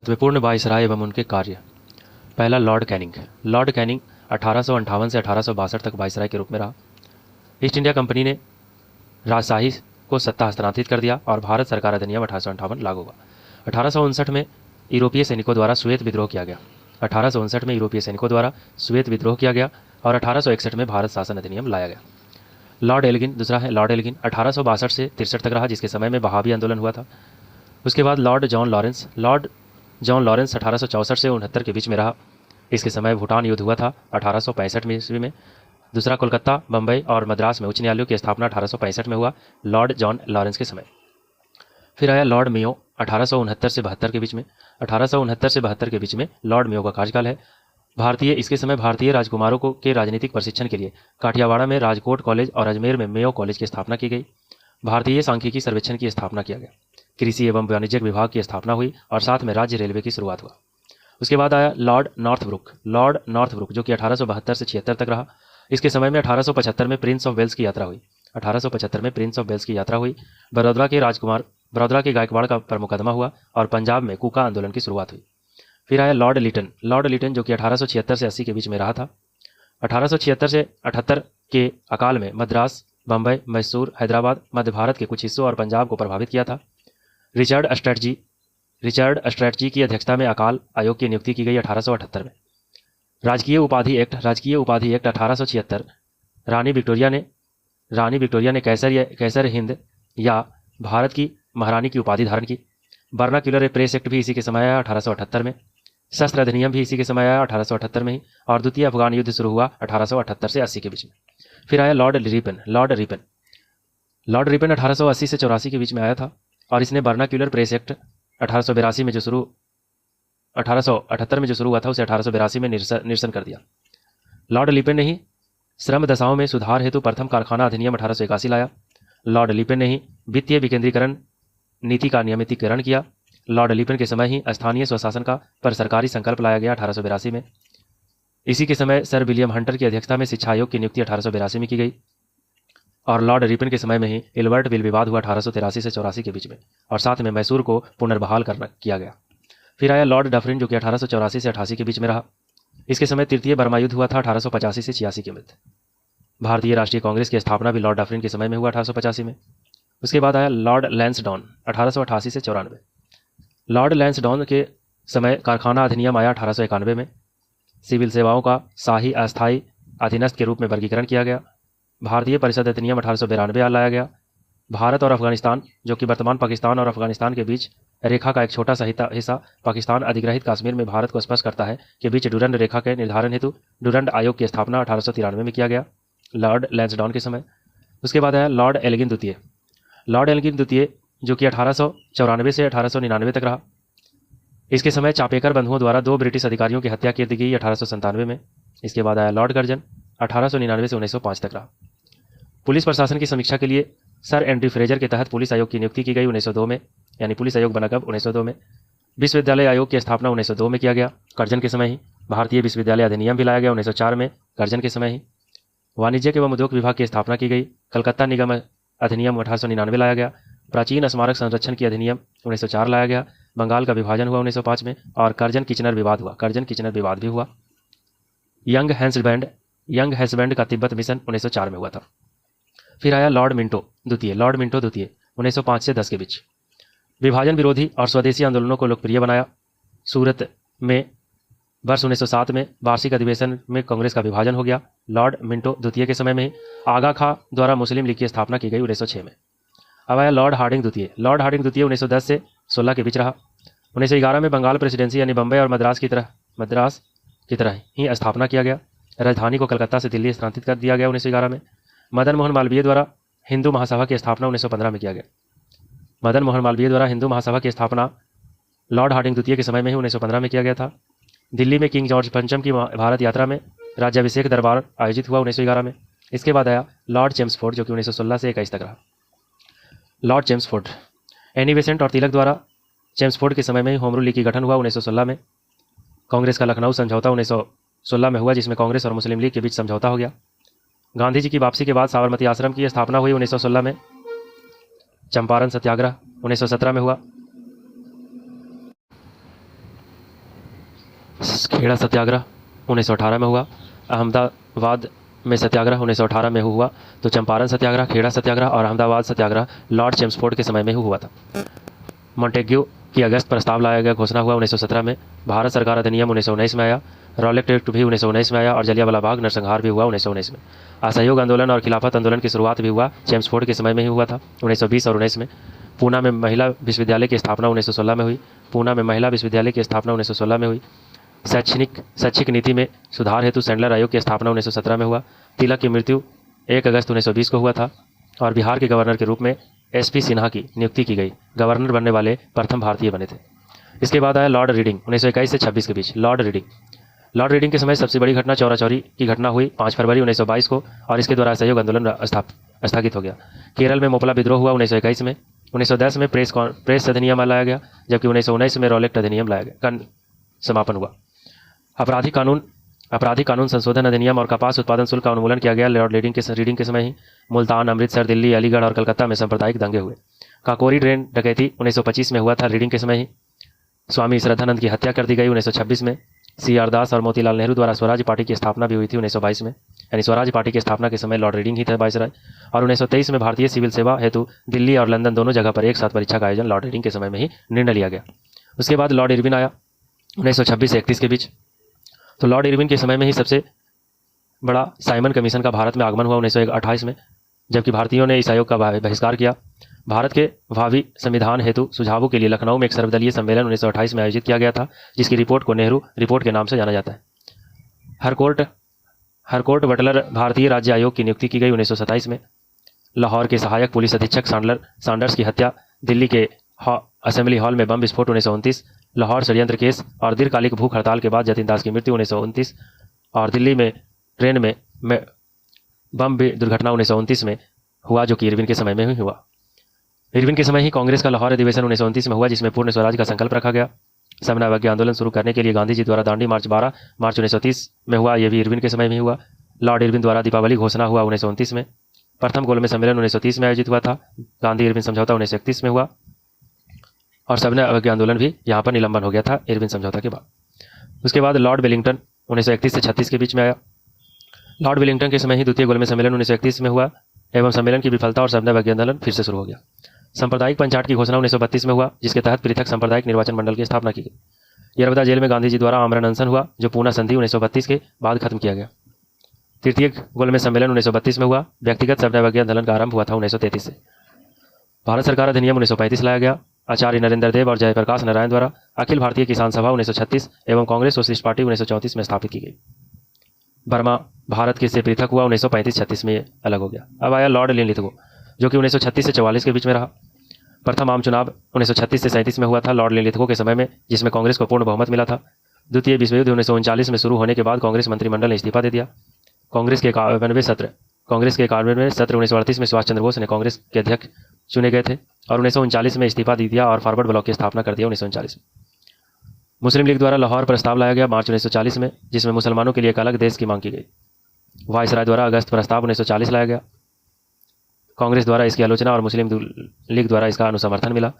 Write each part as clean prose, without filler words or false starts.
महत्वपूर्ण वायसराय एवं उनके कार्य। पहला, लॉर्ड कैनिंग। लॉर्ड कैनिंग 1858 से 1862 तक वायसराय के रूप में रहा। ईस्ट इंडिया कंपनी ने राजशाही को सत्ता हस्तांतरित कर दिया और भारत सरकार अधिनियम 1858 लागू हुआ। 1859 में यूरोपीय सैनिकों द्वारा श्वेत विद्रोह किया गया। 1859 में यूरोपीय सैनिकों द्वारा श्वेत विद्रोह किया गया और 1861 में भारत शासन अधिनियम लाया गया। लॉर्ड एल्गिन दूसरा है। लॉर्ड एल्गिन 1862 से 63 तक रहा, जिसके समय में बहावी आंदोलन हुआ था। उसके बाद Lord John Lawrence. Lord John Lawrence 1864 से 69 के बीच में रहा। इसके समय भूटान युद्ध हुआ था 1865 में ईस्वी में। दूसरा, कोलकाता, बम्बई और मद्रास में उच्च न्यायालयों की स्थापना 1865 में हुआ, लॉर्ड जॉन लॉरेंस के समय। फिर आया लॉर्ड मेयो 1869 से 72 के बीच में। 1869 से 72 के बीच में लॉर्ड मेयो का कार्यकाल है। इसके समय भारतीय राजकुमारों को के राजनीतिक प्रशिक्षण के लिए काठियावाड़ में राजकोट कॉलेज और अजमेर में मेयो कॉलेज की स्थापना की गई। भारतीय सांख्यिकी सर्वेक्षण की स्थापना किया गया। कृषि एवं वाणिज्यिक विभाग की स्थापना हुई और साथ में राज्य रेलवे की शुरुआत हुआ। उसके बाद आया लॉर्ड नॉर्थब्रुक। लॉर्ड नॉर्थब्रुक जो कि 1872 से 76 तक रहा। इसके समय में 1875 में प्रिंस ऑफ वेल्स की यात्रा हुई। 1875 में प्रिंस ऑफ वेल्स की यात्रा हुई। बड़ौदा के गायकवाड़ का पर मुकदमा हुआ और पंजाब में कूका आंदोलन की शुरुआत हुई। फिर आया लॉर्ड लिटन। लॉर्ड लिटन जो कि 1876 से 80 के बीच में रहा था। 1876 से 78 के अकाल में मद्रास, बम्बई, मैसूर, हैदराबाद, मध्य भारत के कुछ हिस्सों और पंजाब को प्रभावित किया था। रिचर्ड स्ट्रैटजी की अध्यक्षता में अकाल आयोग की नियुक्ति की गई 1878 में। राजकीय उपाधि एक्ट 1876। रानी विक्टोरिया ने कैसर हिंद या भारत की महारानी की उपाधि धारण की। बर्नाक्यूलर प्रेस एक्ट भी इसी के समय आया 1878 में। शस्त्र अधिनियम भी इसी के समय आया 1878 में ही। और द्वितीय अफगान युद्ध शुरू हुआ 1878 से 80 के बीच में। फिर आया लॉर्ड रिपन। लॉर्ड रिपन 1880 से 84 के बीच में आया था और इसने बर्नाक्यूलर प्रेस एक्ट 1878 में जो शुरू हुआ था उसे 1882 में निरसन कर दिया। लॉर्ड लिपन ने ही श्रम दशाओं में सुधार हेतु प्रथम कारखाना अधिनियम 1881 लाया। लॉर्ड लिपन ने ही वित्तीय विकेंद्रीकरण नीति का नियमितीकरण किया। लॉर्ड लिपन के समय ही स्थानीय स्वशासन का पर सरकारी संकल्प लाया गया 1882 में। इसी के समय सर विलियम हंटर की अध्यक्षता में शिक्षा आयोग की नियुक्ति 1882 में की गई और लॉर्ड रिपन के समय में ही एल्बर्ट विल विवाद हुआ 1883 से 84 के बीच में और साथ में मैसूर को पुनर्बहाल किया गया। फिर आया लॉर्ड डफरिन जो कि 1884 से 88 के बीच में रहा। इसके समय तृतीय बर्मा युद्ध हुआ था 1885 से 86 के मध्य। भारतीय राष्ट्रीय कांग्रेस की स्थापना भी लॉर्ड डफरिन के समय में हुआ 1885 में। उसके बाद आया लॉर्ड लैंसडॉन 1888 से 94। लॉर्ड लैंसडॉन के समय कारखाना अधिनियम आया 1891 में। सिविल सेवाओं का शाही अस्थायी अधीनस्थ के रूप में वर्गीकरण किया गया। भारतीय परिषद अधिनियम 1892 लाया गया। भारत और अफगानिस्तान जो कि वर्तमान पाकिस्तान और अफगानिस्तान के बीच रेखा का एक छोटा सा हिस्सा पाकिस्तान अधिग्रहित कश्मीर में भारत को स्पष्ट करता है के बीच डुरंड रेखा के निर्धारण हेतु डुरंड आयोग की स्थापना 1893 में किया गया लॉर्ड लैंसडॉन के समय। उसके बाद आया लॉर्ड एल्गिन द्वितीय। लॉर्ड एल्गिन द्वितीय जो कि 1894 से 1899 तक रहा। इसके समय चापेकर बंधुओं द्वारा 2 ब्रिटिश अधिकारियों की हत्या कर दी गई 1897 में। इसके बाद आया लॉर्ड कर्जन 1899 से 1905 तक रहा। पुलिस प्रशासन की समीक्षा के लिए सर एंड्री फ्रेजर के तहत पुलिस आयोग की नियुक्ति की गई 1902 में, यानी पुलिस आयोग बना कब 1902 में। विश्वविद्यालय आयोग की स्थापना 1902 में किया गया कर्जन के समय ही। भारतीय विश्वविद्यालय अधिनियम भी लाया गया 1904 में कर्जन के समय ही। वाणिज्य एवं उद्योग विभाग की स्थापना की गई। कलकत्ता निगम अधिनियम 1899 लाया गया। प्राचीन स्मारक संरक्षण की अधिनियम 1904 लाया गया। बंगाल का विभाजन हुआ 1905 में और कर्जन किचनर विवाद भी हुआ। यंग हैंसबैंड का तिब्बत मिशन 1904 में हुआ था। फिर आया लॉर्ड मिंटो द्वितीय 1905 से 10 के बीच। विभाजन विरोधी और स्वदेशी आंदोलनों को लोकप्रिय बनाया। सूरत में वर्ष 1907 में वार्षिक अधिवेशन में कांग्रेस का विभाजन हो गया। लॉर्ड मिंटो द्वितीय के समय में ही आगा खां द्वारा मुस्लिम लीग की स्थापना की गई 1906 में। अब आया लॉर्ड हार्डिंग द्वितीय 1910 से 16 के बीच रहा। 1911 में बंगाल प्रेसिडेंसी यानी बम्बई और मद्रास की तरह ही स्थापना किया गया। राजधानी को कलकत्ता से दिल्ली स्थानांतरित कर दिया गया 1911 में। मदन मोहन मालवीय द्वारा हिंदू महासभा की स्थापना 1915 में किया गया। मदन मोहन मालवीय द्वारा हिंदू महासभा की स्थापना लॉर्ड हार्डिंग द्वितीय के समय में ही 1915 में किया गया था। दिल्ली में किंग जॉर्ज पंचम की भारत यात्रा में राज्याभिषेक दरबार आयोजित हुआ 1911 में। इसके बाद आया लॉर्ड चेम्सफोर्ड जो कि 1916 से 21 तक रहा। लॉर्ड चेम्सफोर्ड एनी बेसेंट और तिलक द्वारा चेम्सफोर्ड के समय में ही होम रूल लीग की गठन हुआ 1916 में। कांग्रेस का लखनऊ समझौता 1916 में हुआ जिसमें कांग्रेस और मुस्लिम लीग के बीच समझौता हो गया। गांधी जी की वापसी के बाद साबरमती आश्रम की स्थापना हुई 1916 में। चंपारण सत्याग्रह 1917 में हुआ। खेड़ा सत्याग्रह 1918 में हुआ। अहमदाबाद में सत्याग्रह 1918 में हुआ। तो चंपारण सत्याग्रह, खेड़ा सत्याग्रह और अहमदाबाद सत्याग्रह लॉर्ड चेम्सफोर्ड के समय में हुआ था। मॉन्टेग्यू की अगस्त प्रस्ताव लाया गया, घोषणा हुआ 1917 में। भारत सरकार अधिनियम 1919 में आया। रॉलेट एक्ट भी 1919 में आया और जलियांवाला बाग नरसंहार भी हुआ 1919 में। असहयोग आंदोलन और खिलाफत आंदोलन की शुरुआत भी हुआ चेम्सफोर्ड के समय में ही हुआ था 1920 और 19 में। पूना में महिला विश्वविद्यालय की स्थापना 1916 में हुई। पूना में महिला विश्वविद्यालय की स्थापना 1916 में हुई। शैक्षिक नीति में सुधार हेतु सैंडलर आयोग की स्थापना 1917 में हुआ। तिलक की मृत्यु 1 अगस्त 1920 को हुआ था और बिहार के गवर्नर के रूप में SP सिन्हा की नियुक्ति की गई। गवर्नर बनने वाले प्रथम भारतीय बने थे। इसके बाद आया लॉर्ड रीडिंग 1921 से 26 के बीच। लॉर्ड रीडिंग के समय सबसे बड़ी घटना चौरा चौरी की घटना हुई 5 फरवरी 1922 को और इसके द्वारा असहयोग आंदोलन स्थगित हो गया। केरल में मोपला विद्रोह हुआ 1921 में। 1910 में प्रेस अधिनियम लाया गया, जबकि 1919 में रॉलेट अधिनियम लाया गया का समापन हुआ। आपराधिक कानून संशोधन अधिनियम और कपास उत्पादन शुल्क का उन्मूलन किया गया लॉर्ड रीडिंग के समय ही। मुल्तान, अमृतसर, दिल्ली, अलीगढ़ और कलकत्ता में सांप्रदायिक दंगे हुए। काकोरी ट्रेन डकैती 1925 में हुआ था रीडिंग के समय ही। स्वामी श्रद्धानंद की हत्या कर दी गई 1926 में। CR दास और मोतीलाल नेहरू द्वारा स्वराज पार्टी की स्थापना भी हुई थी 1922 में। यानी स्वराज पार्टी की स्थापना के समय लॉर्ड रीडिंग ही थे वायसराय। और 1923 में भारतीय सिविल सेवा हेतु दिल्ली और लंदन दोनों जगह पर एक साथ परीक्षा का आयोजन लॉर्ड रीडिंग के समय में ही निर्णय लिया गया। उसके बाद लॉर्ड इरविन आया 1926 से 31 के बीच। तो लॉर्ड इरविन के समय में ही सबसे बड़ा साइमन कमीशन का भारत में आगमन हुआ 1928 में, जबकि भारतीयों ने इस आयोग का बहिष्कार किया। भारत के भावी संविधान हेतु सुझावों के लिए लखनऊ में एक सर्वदलीय सम्मेलन 1928 में आयोजित किया गया था, जिसकी रिपोर्ट को नेहरू रिपोर्ट के नाम से जाना जाता है। हरकोर्ट बटलर भारतीय राज्य आयोग की नियुक्ति की गई 1927 में। लाहौर के सहायक पुलिस अधीक्षक सैंडर्स की हत्या। दिल्ली के असेंबली हॉल में बम विस्फोट 1929। लाहौर षड्यंत्र केस और दीर्घकालिक भूख हड़ताल के बाद जतिन दास की मृत्यु 1929। और दिल्ली में ट्रेन में बम दुर्घटना 1929 में हुआ, जो कि इरविन के समय में ही हुआ। इरविन के समय ही कांग्रेस का लाहौर अधिवेशन 1929 में हुआ, जिसमें पूर्ण स्वराज का संकल्प रखा गया। समन्वय अवज्ञा आंदोलन शुरू करने के लिए गांधी जी द्वारा दांडी मार्च 12 मार्च 1930 में हुआ, यह भी इरविन के समय में हुआ। लॉर्ड इरविन द्वारा दीपावली घोषणा हुआ 1929 में। प्रथम गोलमेज सम्मेलन 1930 में आयोजित हुआ था। गांधी इरविन समझौता 1931 में हुआ और समन्वय अवज्ञा आंदोलन भी यहाँ पर निलंबन हो गया था इरविन समझौता के बाद। उसके बाद लॉर्ड वेलिंगटन 1931 से 36 के बीच में आया। लॉर्ड वेलिंगटन के समय ही द्वितीय गोलमेज सम्मेलन 1931 में हुआ एवं सम्मेलन की विफलता और समन्वय अवज्ञा आंदोलन फिर से शुरू हो गया। सांप्रदायिक पंचायत की घोषणा 1932 में हुआ, जिसके तहत पृथक सांप्रदायिक निर्वाचन मंडल की स्थापना की गई। यरवदा जेल में गांधी जी द्वारा आमरण अनशन हुआ, जो पूना संधि 1932 के बाद खत्म किया गया। तृतीय गोलमेज सम्मेलन 1932 में हुआ। व्यक्तिगत समन्वय अवज्ञा आंदोलन का आरंभ हुआ था 1933 से। भारत सरकार अधिनियम 1935 लाया गया। आचार्य नरेंद्र देव और जयप्रकाश नारायण द्वारा अखिल भारतीय किसान सभा 1936 एवं कांग्रेस सोशलिस्ट पार्टी 1934 में स्थापित की गई। बर्मा भारत के से पृथक हुआ 1935-36 में अलग हो गया। अब आया लॉर्ड लिनलिथगो, जो कि 1936 से 44 के बीच में रहा। प्रथम आम चुनाव 1936 से 37 में हुआ था लॉर्ड लिनलिथगो के समय में, जिसमें कांग्रेस को पूर्ण बहुमत मिला था। द्वितीय विश्व युद्ध 1939 में शुरू होने के बाद कांग्रेस मंत्रिमंडल ने इस्तीफा दे दिया। कांग्रेस के 91वें सत्र 1938 में सुभाष चंद्र बोस ने कांग्रेस के अध्यक्ष चुने गए थे और 1939 में इस्तीफा दे दिया और फॉरवर्ड ब्लॉक की स्थापना कर दिया 1939 में। मुस्लिम लीग द्वारा लाहौर प्रस्ताव लाया गया मार्च 1940 में, जिसमें मुसलमानों के लिए एक अलग देश की मांग की गई। वायसराय द्वारा अगस्त प्रस्ताव 1940 लाया गया। कांग्रेस द्वारा इसकी आलोचना और मुस्लिम लीग द्वारा इसका अनुसमर्थन मिला।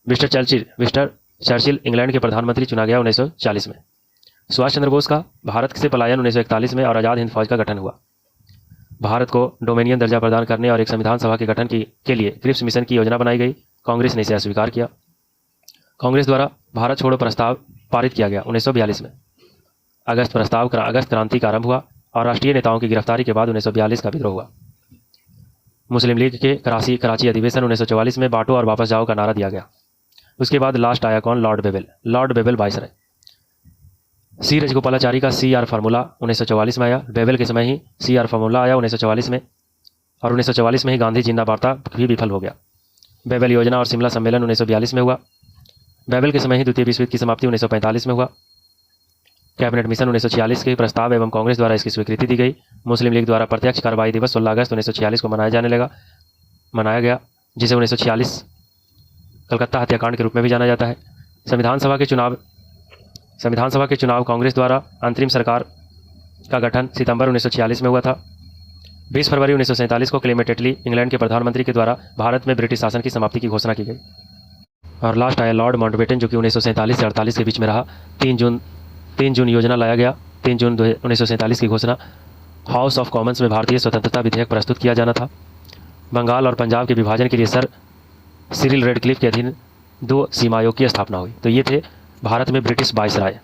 विस्टर चर्चिल इंग्लैंड के प्रधानमंत्री चुना गया 1940 में। सुभाष चंद्र बोस का भारत से पलायन 1941 में और आज़ाद हिंद फौज का गठन हुआ। भारत को डोमेनियन दर्जा प्रदान करने और एक संविधान सभा के गठन के लिए क्रिप्स मिशन की योजना बनाई गई। कांग्रेस ने इसे अस्वीकार किया। कांग्रेस द्वारा भारत छोड़ो प्रस्ताव पारित किया गया 1942 में। अगस्त क्रांति का आरंभ हुआ और राष्ट्रीय नेताओं की गिरफ्तारी के बाद 1942 का विद्रोह हुआ। मुस्लिम लीग के कराची अधिवेशन 1944 में बांटो और वापस जाओ का नारा दिया गया। उसके बाद लास्ट आया कौन? Lord Wavell viceroy. C Rajagopalachari का CR फार्मूला 1944 में आया। बेबल के समय ही CR फार्मूला आया 1944 में और 1944 में ही गांधी जिन्ना वार्ता भी विफल हो गया। बेबल योजना और शिमला सम्मेलन 1942 में हुआ। बेबल के समय ही द्वितीय विश्व युद्ध की समाप्ति 1945 में हुआ। कैबिनेट मिशन 1946 के प्रस्ताव एवं कांग्रेस द्वारा इसकी स्वीकृति दी गई। मुस्लिम लीग द्वारा प्रत्यक्ष कार्रवाई दिवस 16 अगस्त 1946 को मनाया गया, जिसे 1946 कलकत्ता हत्याकांड के रूप में भी जाना जाता है। संविधान सभा के चुनाव कांग्रेस द्वारा अंतरिम सरकार का गठन सितंबर 1946 में हुआ था। 20 फरवरी 1947 को क्लेमेंट एटली इंग्लैंड के प्रधानमंत्री के द्वारा भारत में ब्रिटिश शासन की समाप्ति की घोषणा की गई। और लास्ट आया लॉर्ड माउंटबेटन, जो कि 1947 से 48 के बीच में रहा। 3 जून 3 जून योजना लाया गया। 3 जून 1947 की घोषणा। हाउस ऑफ कॉमन्स में भारतीय स्वतंत्रता विधेयक प्रस्तुत किया जाना था। बंगाल और पंजाब के विभाजन के लिए सर सिरिल रेडक्लिफ के अधीन 2 सीमा आयोग की स्थापना हुई। तो ये थे भारत में ब्रिटिश वायसराय।